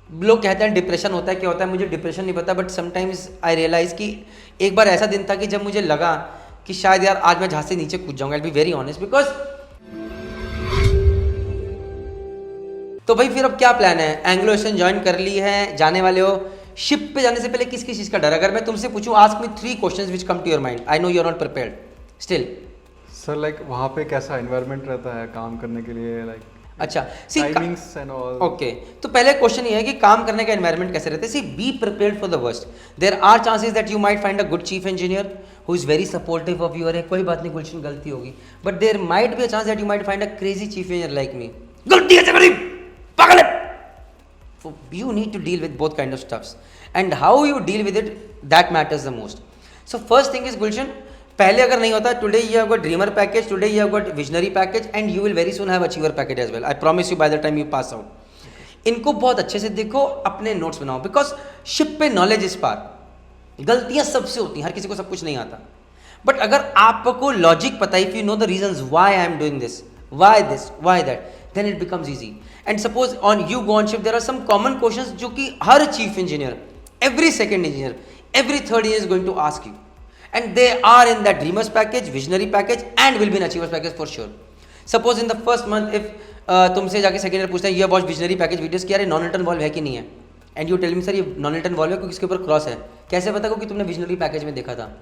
लोग कहते हैं डिप्रेशन होता है, क्या होता है मुझे डिप्रेशन नहीं पता, बट समटाइम्स आई रियलाइज कि एक बार ऐसा दिन था कि जब मुझे लगा कि शायद यार आज मैं जहाज से नीचे कूद जाऊंगा, आई बी वेरी ऑनेस्ट बिकॉज। तो भाई फिर अब क्या प्लान है? एंग्लो एशियन ज्वाइन कर ली है, जाने वाले हो। शिप पे जाने से पहले किस किस चीज़ का डर? अगर मैं तुमसे पूछूं, ask me 3 questions which come to your mind, I know you are not prepared still. Sir like वहाँ पे कैसा एनवायरनमेंट रहता है काम करने के लिए, लाइक अच्छा सी टाइमिंग्स एंड ऑल। ओके, तो पहले क्वेश्चन ये है कि काम करने का एनवायरनमेंट कैसे रहता है। See be prepared for the worst. There are chances that you might find a good chief engineer who is very supportive of you. अरे कोई बात नहीं गुलशन, गलती होगी, but there might be a chance that you might find a crazy chief engineer like me. गलती है मेरी, पागल है। So you need to deal with both kind of stuffs, and how you deal with it, that matters the most. So first thing is Gulshan, पहले अगर नहीं होता, today you have got dreamer package, today you have got visionary package, and you will very soon have achiever package as well. I promise you by the time you pass out. इनको बहुत अच्छे से देखो, अपने notes बनाओ, because ship पे knowledge इस पार। गलतियां सबसे होती हैं, हर किसी को सब कुछ नहीं आता, बट अगर आपको लॉजिक पता है, if you know the reasons why I am doing this, why that, then it becomes easy. And suppose on you go on ship, there are some common questions जो कि हर chief engineer, every second engineer, every third engineer is going to ask you, and they are in that dreamers package, visionary package, and will be in achievers package for sure. Suppose in the first month if तुमसे जाके second year पूछता है ये watch visionary package videos की, अरे non return valve है कि नहीं है, and you tell me sir ये नॉन रिटर्न वॉल्व है क्योंकि इसके ऊपर क्रॉस है। कैसे पता? क्योंकि तुमने विजनरी पैकेज में देखा था।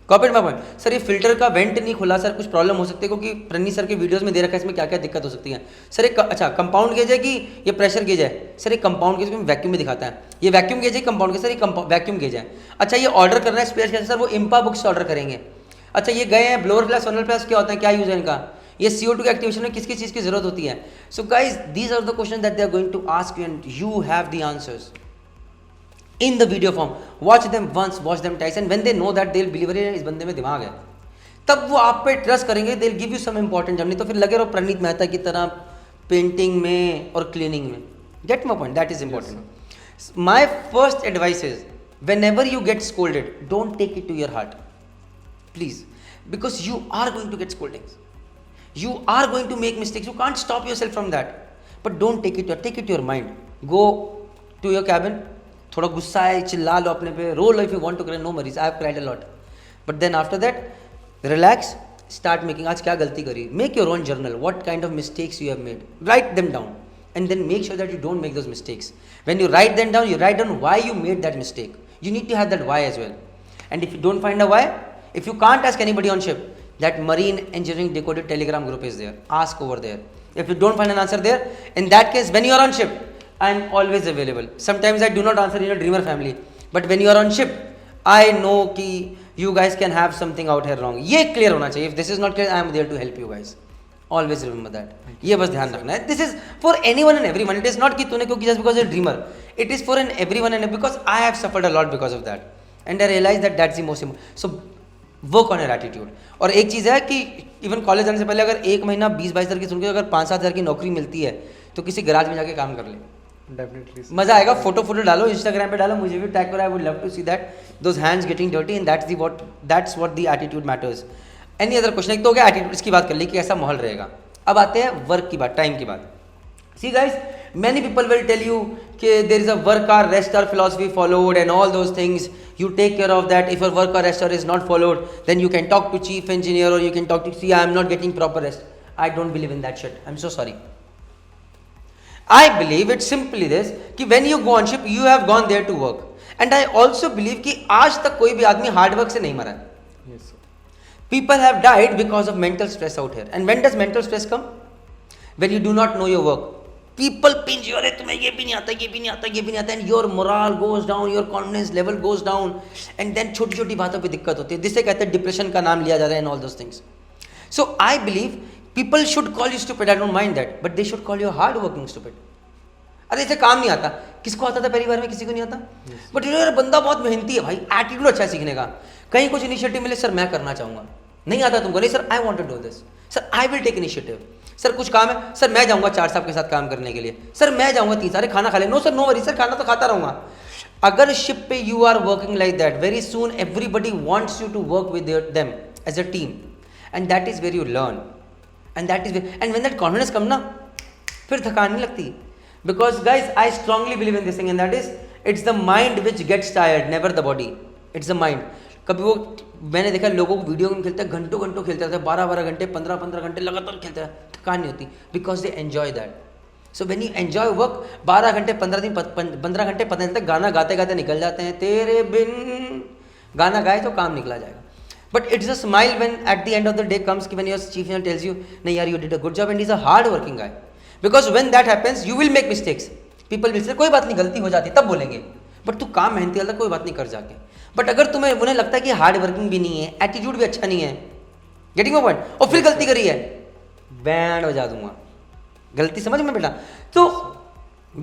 Copy my point. सर ये फिल्टर का वेंट नहीं खुला सर, कुछ प्रॉब्लम हो सकती है क्योंकि प्रनी सर के वीडियोस में दे रखा है इसमें क्या क्या दिक्कत हो सकती है। सर एक अच्छा कंपाउंड गेज है कि ये प्रेशर गेज है? सर ये कंपाउंड गेज में वैक्यूम में दिखाता है, ये वैक्यूम गेज है कंपाउंड गेज? सर ये वैक्यूम गेज है। अच्छा ये ऑर्डर करना है स्पेयर कैसे? सर वो इम्पा बुक से ऑर्डर करेंगे। अच्छा ये गए हैं ब्लोअर फ्लैश फनल फ्लैश क्या होता है, क्या यूज है इनका? ये CO2 के एक्टिवेशन में किस किस चीज़ की जरूरत होती है? So guys these are the question that they are going to ask you, and you have the answers in the video form. Watch them once, watch them twice, and when they know that they'll believe it, इस बंदे में दिमाग है, तब वो आप पे trust करेंगे, they'll give you some important जब नहीं तो फिर लगे रहो प्रणीत मेहता की तरह पेंटिंग में और क्लीनिंग में। Get my point? That is important. Yes. My first advice is whenever you get scolded, don't take it to your heart, please, because you are going to get scoldings, you are going to make mistakes, you can't stop yourself from that, but don't take it to your mind. Go to your cabin, थोड़ा गुस्सा है चिल्ला लो अपने पे, रो लो if you want to cry, no worries, I have cried a lot, but then after that relax, start making, आज क्या गलती करी, make your own journal, what kind of mistakes you have made, write them down, and then make sure that you don't make those mistakes. When you write them down, you write down why you made that mistake. You need to have that why as well. And if you don't find a why, if you can't ask anybody on ship, that Marine Engineering Decoded Telegram group is there, ask over there. If you don't find an answer there, in that case when you are on ship, I am always available. Sometimes I do not answer in a dreamer family, but when you are on ship, I know कि you guys can have something out here wrong. ये clear होना चाहिए. If this is not clear, I am there to help you guys. Always remember that. ये बस ध्यान रखना है. This is for anyone and everyone. It is not कि तूने क्योंकि just because you're a dreamer. It is for an everyone and because I have suffered a lot because of that, and I realized that that's the most important. So work on your attitude. और एक चीज़ है कि even college जाने से पहले अगर एक महीना 20-22 हज़ार की सुन के अगर 5-7 हज़ार की नौकरी मिलती है तो किसी गराज में जाके काम कर ले, डेफिनेटली मजा आएगा. फोटो डालो इंस्टाग्राम पे डालो, मुझे भी टैग करो, I would love to see that those hands getting dirty, and that's what the attitude matters. Any other question? एक तो हो गया एटीट्यूड, इसकी बात कर ली कि ऐसा माहौल रहेगा. अब आते हैं वर्क की बात, टाइम की बात. See guys, many people will tell you कि there is a work hour rest hour philosophy followed and all those things, you take care of that. If your work hour rest hour is not followed, then you can talk to chief engineer or you can talk to, see I am not getting proper rest. I don't believe in that shit, I'm so sorry. I believe it's simply this कि when you go on ship you have gone there to work, and I also believe कि आज तक कोई भी आदमी hard work से नहीं मरा है. yes sir. People have died because of mental stress out here. And when does mental stress come? When you do not know your work. People pinch you, अरे तुम्हें ये भी नहीं आता, ये भी नहीं आता, ये भी नहीं आता, and your morale goes down, your confidence level goes down, and then छोटी छोटी बातों पे दिक्कत होती है, जिससे कहते हैं डिप्रेशन का नाम लिया जा रहा है and all those things. So I believe people should call you stupid, I don't mind that, but they should call you hard working stupid. अरे इसे काम नहीं आता, किसको आता था पहली बार में? किसी को नहीं आता. बट यार बंदा बहुत मेहनती है भाई, एटीट्यूड अच्छा है सीखने का. कहीं कुछ इनिशिएटिव मिले, सर मैं करना चाहूँगा, नहीं आता तुमको, नहीं sir I want to do this, sir I will take initiative, sir कुछ काम है, सर मैं जाऊँगा 4 साहब के साथ काम करने के लिए, सर मैं जाऊँगा 3 सारे खाना खा ले, no sir no worry sir खाना तो खाता रहूँगा. अगर शिप पे you are working like that, very soon everybody wants you to work with them as a team, and that is where you learn, and that is, and when that confidence come ना, फिर थकान नहीं लगती. Because guys, I strongly believe in this thing, and that is, it's the mind which gets tired, never the body. It's the mind. कभी वो मैंने देखा लोगों को वीडियो गेम खेलते हैं, घंटों घंटों खेलते रहते हैं, 12-12 घंटे, 15-15 घंटे लगातार खेलते हैं, थकान नहीं होती, because they enjoy that. So when you enjoy work, 12 घंटे 15 घंटे पता नहीं चलता, गाना गाते गाते निकल जाते हैं. तेरे बिन गाना गाए तो काम निकला जाएगा. But it's a smile when at the end of the day comes when your chief engineer tells you, "नहीं यार, you did a good job," and he's a hard working guy. Because when that happens, you will make mistakes. People will say, कोई बात नहीं, गलती हो जाती है, तब बोलेंगे. बट तू काम मेहनती वाला, कोई बात नहीं, कर जाके. बट अगर तुम्हें उन्हें लगता है कि हार्ड वर्किंग भी नहीं है, एटीट्यूड भी अच्छा नहीं है, गेटिंग माय पॉइंट, और फिर गलती करी है, बैंड बजा दूंगा. गलती समझ में बेटा. तो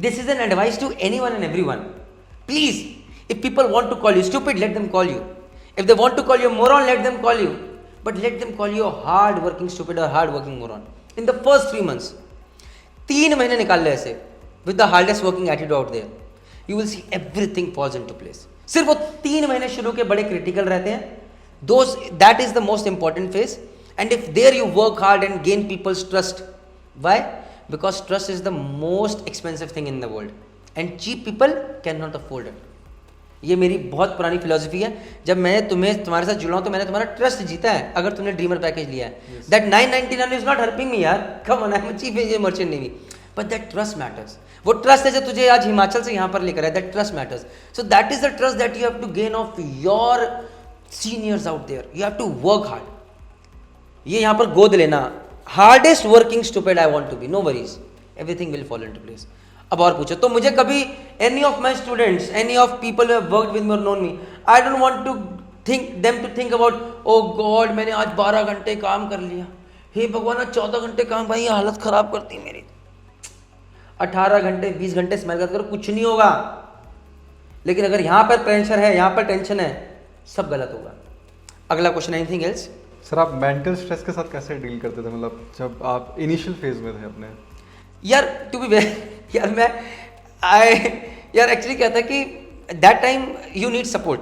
this is an advice to anyone and everyone. Please, if people want to call you stupid, let them call you. If they want to call you a moron, let them call you. But let them call you a hard working stupid or hard working moron. In the first 3 months, 3 महीने निकाल ले ऐसे, with the hardest working attitude out there, you will see everything falls into place. सिर्फ वो 3 महीने शुरू के बड़े critical रहते हैं. That is the most important phase. And if there you work hard and gain people's trust. Why? Because trust is the most expensive thing in the world. And cheap people cannot afford it. ये मेरी बहुत पुरानी philosophy है. जब मैं तुम्हारे साथ जुड़ा हूँ तो मैंने तुम्हारा ट्रस्ट जीता है. अगर तुमने ड्रीमर पैकेज लिया है, that 999 is not helping me यार, come on, I am chief engineer merchant navy, but that trust matters. वो ट्रस्ट है जो तुझे आज हिमाचल से यहाँ पर लेकर है, that trust matters. So that is the trust that you have to gain of your seniors out there. You have to work hard. ये यहाँ पर गोद लेना, hardest working stupid I want to be, no worries, everything will fall into place. अब और पूछो तो मुझे कभी any of my students, any of people who have worked with me और known me, I don't want to think about, oh God मैंने आज 12 घंटे काम कर लिया, हे भगवान आज 14 घंटे काम, भाई ये हालत खराब करती है मेरी. 18 घंटे 20 घंटे स्मेल करो, कुछ नहीं होगा. लेकिन अगर यहाँ पर प्रेशर है, यहाँ पर टेंशन है, सब गलत होगा. अगला क्वेश्चन, एनीथिंग एल्स? सर आप मेंटल स्ट्रेस के साथ कैसे डील करते थे, मतलब जब आप इनिशियल फेज में थे अपने? यार टू बी यार मैं यार एक्चुअली क्या था कि that time you need support.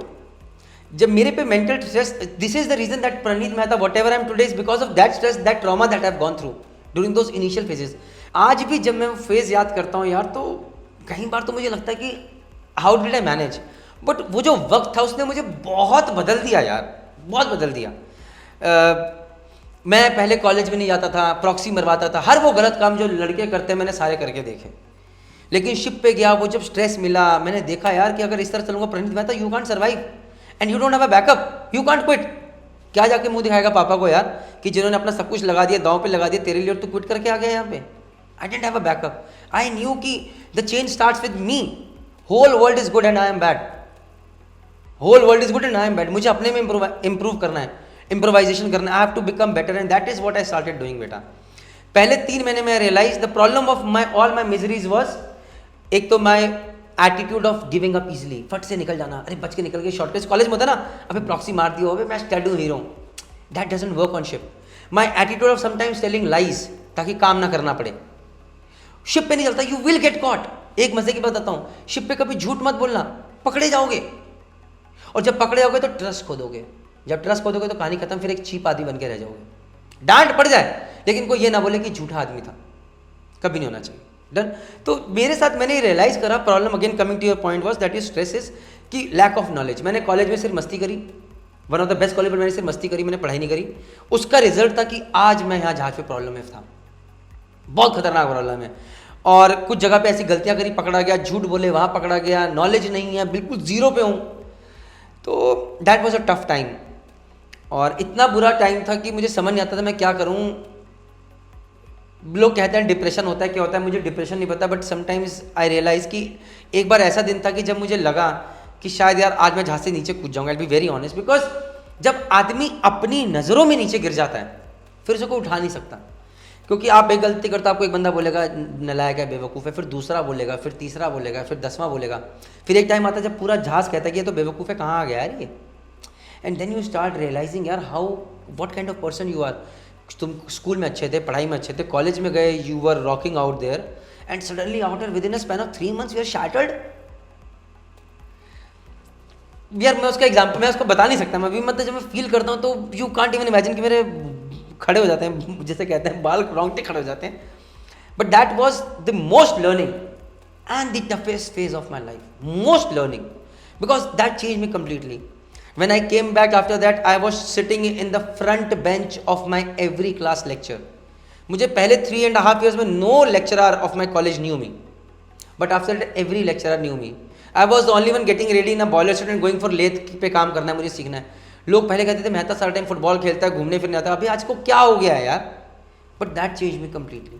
जब मेरे पे mental stress, this is the reason that Praneet Mehta whatever I am today is because of that stress, that trauma that I have gone through during those initial phases. आज भी जब मैं वो phase याद करता हूँ यार, तो कई बार तो मुझे लगता है कि how did I manage. But वो जो वक्त था उसने मुझे बहुत बदल दिया यार, बहुत बदल दिया. मैं पहले कॉलेज में नहीं जाता था, प्रॉक्सी मरवाता था, हर वो गलत काम जो लड़के करते हैं मैंने सारे करके देखे. लेकिन शिप पे गया, वो जब स्ट्रेस मिला, मैंने देखा यार कि अगर इस तरह चलूंगा Praneet Mehta, you can't survive and you don't have a backup, you can't quit. क्या जाके मुंह दिखाएगा पापा को यार कि जिन्होंने अपना सब कुछ लगा दिया, दांव पे लगा दिया तेरे लिए, और तू क्विट करके आ गया यहाँ पे. I didn't have a backup. I knew कि the change starts with me. Whole world is good and I am bad. Whole world is good and I am bad. मुझे अपने में इंप्रूव करना है, इम्प्रोवाइजेशन करना. I have to become better and that is what I started doing बेटा. पहले 3 महीने में realize the problem of all my miseries was, एक तो my attitude of giving up easily, फट से निकल जाना, अरे बच के निकल गए, शॉर्टकट कॉलेज में होता ना, अबे प्रॉक्सी मार दिया, अबे मैं स्टड हूँ, hero. That doesn't work on ship. My attitude of sometimes telling lies ताकि काम ना करना पड़े. शिप पे नहीं चलता, यू विल गेट कॉट. एक मजे की बात बताता हूँ, शिप पे कभी झूठ मत बोलना, पकड़े जाओगे. और जब पकड़े जाओगे तो ट्रस्ट खो दोगे. जब ट्रस्ट खो दोगे तो कहानी खत्म, फिर एक चीप आदमी बन के रह जाओगे. डांट पड़ जाए लेकिन कोई ये ना बोले कि झूठा आदमी था, कभी नहीं होना चाहिए. डन. तो मेरे साथ मैंने रियलाइज करा, problem again coming to your point was that is stress is कि लैक ऑफ नॉलेज. मैंने कॉलेज में सिर्फ मस्ती करी, one of the best college, पर मैंने सिर्फ मस्ती करी, मैंने पढ़ाई नहीं करी. उसका रिजल्ट था कि आज मैं यहाँ जहाज पे प्रॉब्लम में था, बहुत खतरनाक प्रॉब्लम है. और कुछ जगह पे ऐसी गलतियाँ करी, पकड़ा गया, झूठ बोले वहाँ पकड़ा गया, नॉलेज नहीं है, बिल्कुल जीरो पे हूँ. तो that was a tough time. और इतना बुरा टाइम था कि मुझे समझ नहीं आता था मैं क्या करूँ. लोग कहते हैं डिप्रेशन होता है, क्या होता है, मुझे डिप्रेशन नहीं पता. बट समटाइम्स आई रियलाइज़ कि एक बार ऐसा दिन था कि जब मुझे लगा कि शायद यार आज मैं जहाज से नीचे कूद जाऊंगा. आई बी वेरी ऑनेस्ट, बिकॉज जब आदमी अपनी नज़रों में नीचे गिर जाता है फिर उसे कोई उठा नहीं सकता. क्योंकि आप एक गलती करते, आपको एक बंदा बोलेगा नलायक है, बेवकूफ़ है, फिर दूसरा बोलेगा, फिर तीसरा बोलेगा, फिर 10वां बोलेगा, फिर एक टाइम आता है जब पूरा जहाज कहता है कि ये तो बेवकूफ़ है, कहाँ आ गया यार ये. And then you start realizing यार how what kind of person you are. तुम स्कूल में अच्छे थे, पढ़ाई में अच्छे थे, कॉलेज में गए, you were rocking out there, and suddenly after within a span of 3 months you are shattered. यार मैं उसका एग्जाम्पल मैं उसको बता नहीं सकता. मैं अभी मतलब जब मैं फील करता हूँ तो यू कांट इवन इमेजिन कि मेरे खड़े हो जाते हैं, जैसे कहते हैं बाल रोंगटे खड़े हो जाते हैं. But that was the most learning and the toughest phase of my life, most learning, because that changed me completely. When I came back after that, I was sitting in the front bench of my every class lecture. मुझे पहले 3.5 years में no lecturer of my college knew me, but after that every lecturer knew me. I was the only one getting ready in a boiler suit and going for lathe पे काम करना है, मुझे सीखना है. लोग पहले कहते थे मेहता सारा टाइम फुटबॉल खेलता है, घूमने फिरने आता है, अभी आज को क्या हो गया है यार. But that changed me completely.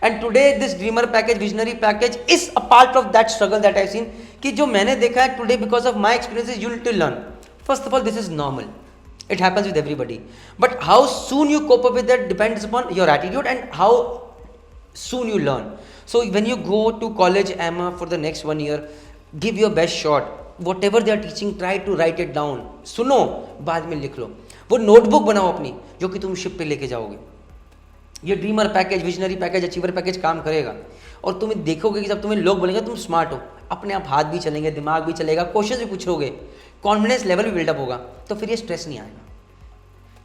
And today this dreamer package, visionary package is a part of that struggle that I've seen. कि जो मैंने देखा है today because of my experiences, you need to learn. First of all, this is normal. It happens with everybody. But how soon you cope up with that depends upon your attitude and how soon you learn. So when you go to college, Emma, for the next 1 year, give your best shot. Whatever they are teaching, try to write it down. सुनो, बाद में लिख लो. वो notebook बनाओ अपनी, जो कि तुम शिप पे लेके जाओगे. ये dreamer package, visionary package, achiever package काम करेगा. और तुम्हें देखोगे कि जब तुम्हें लोग बोलेंगे तुम स्मार्ट हो, अपने आप हाथ भी चलेंगे, दिमाग भी चलेगा, क्वेश्चन भी पूछोगे, कॉन्फिडेंस लेवल भी बिल्डअप होगा, तो फिर ये स्ट्रेस नहीं आएगा.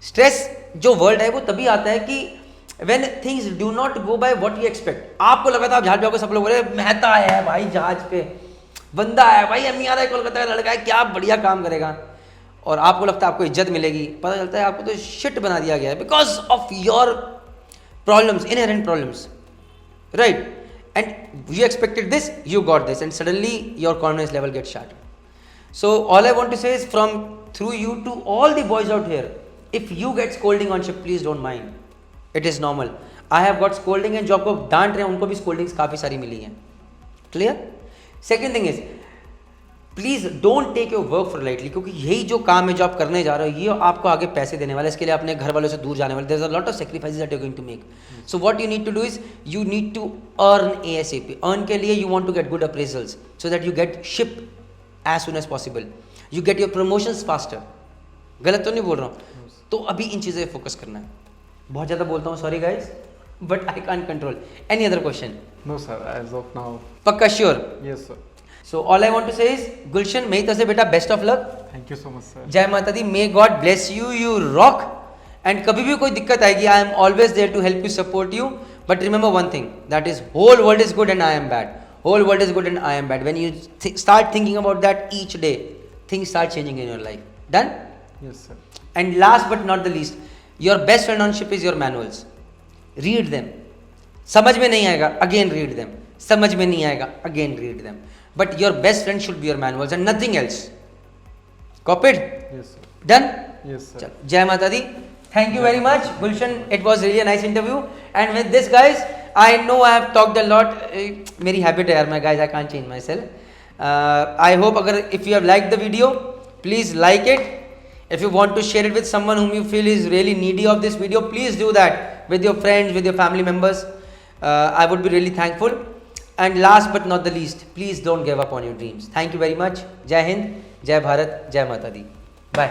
स्ट्रेस जो वर्ड है वो तभी आता है कि when things do not go by what you expect. आपको लगा था आप जहाज जाओगे, सब लोग बोले मेहता आया है भाई जहाज पे, बंदा है भाई, अमी आ रहा है, कोलकाता का लड़का है, क्या बढ़िया काम करेगा, और आपको लगता है आपको इज्जत मिलेगी, पता चलता है आपको तो शिट बना दिया गया है because of your problems, inherent problems, right? And you expected this, you got this, and suddenly your confidence level gets shattered. So all I want to say is from through you to all the boys out here, if you get scolding on ship, please don't mind. It is normal. I have got scolding and जो आपको डांट रहे हैं उनको भी scoldings काफ़ी सारी मिली हैं. Clear? Second thing is, please don't take your work for lightly, क्योंकि यही जो काम है जो आप करने जा रहे हो ये आपको आगे पैसे देने वाला है. इसके लिए अपने घर वालों से दूर जाने वाले, there is a lot of sacrifices that you are going to make. So what you need to do is you need to earn ASAP. Earn के लिए you want to get good appraisals so that you get ship as soon as possible, you get your promotions faster. गलत तो नहीं बोल रहा हूँ? तो अभी इन चीज़ें पे फोकस करना है. बहुत ज़्यादा बोलता हूँ, sorry guys, but I can't control. Any other question? No sir, as of now. पक्का sure? Yes sir. So all I want to say is, Gulshan, मेरी तरफ से बेटा best of luck. Thank you so much sir. जय Mata Di. May God bless you, you rock. And कभी भी कोई दिक्कत आएगी, I am always there to help you, support you. But remember one thing, that is whole world is good and I am bad. Whole world is good and I am bad. When you start thinking about that each day, things start changing in your life. Done? Yes sir. And last but not the least, your best friend on ship is your manuals. Read them. समझ में नहीं आएगा, again read them. समझ में नहीं आएगा, again read them. But your best friend should be your manuals and nothing else. Copied? Yes sir. Done? Yes sir. चलो, जय माता दी. Thank you very much, Gulshan. It was really a nice interview. And with this, guys, I know I have talked a lot. मेरी habit है यार, my guys, I can't change myself. I hope अगर if you have liked the video, please like it. If you want to share it with someone whom you feel is really needy of this video, please do that with your friends, with your family members. I would be really thankful. And last but not the least, please don't give up on your dreams. Thank you very much. Jai Hind, Jai Bharat, Jai Mata Di. Bye.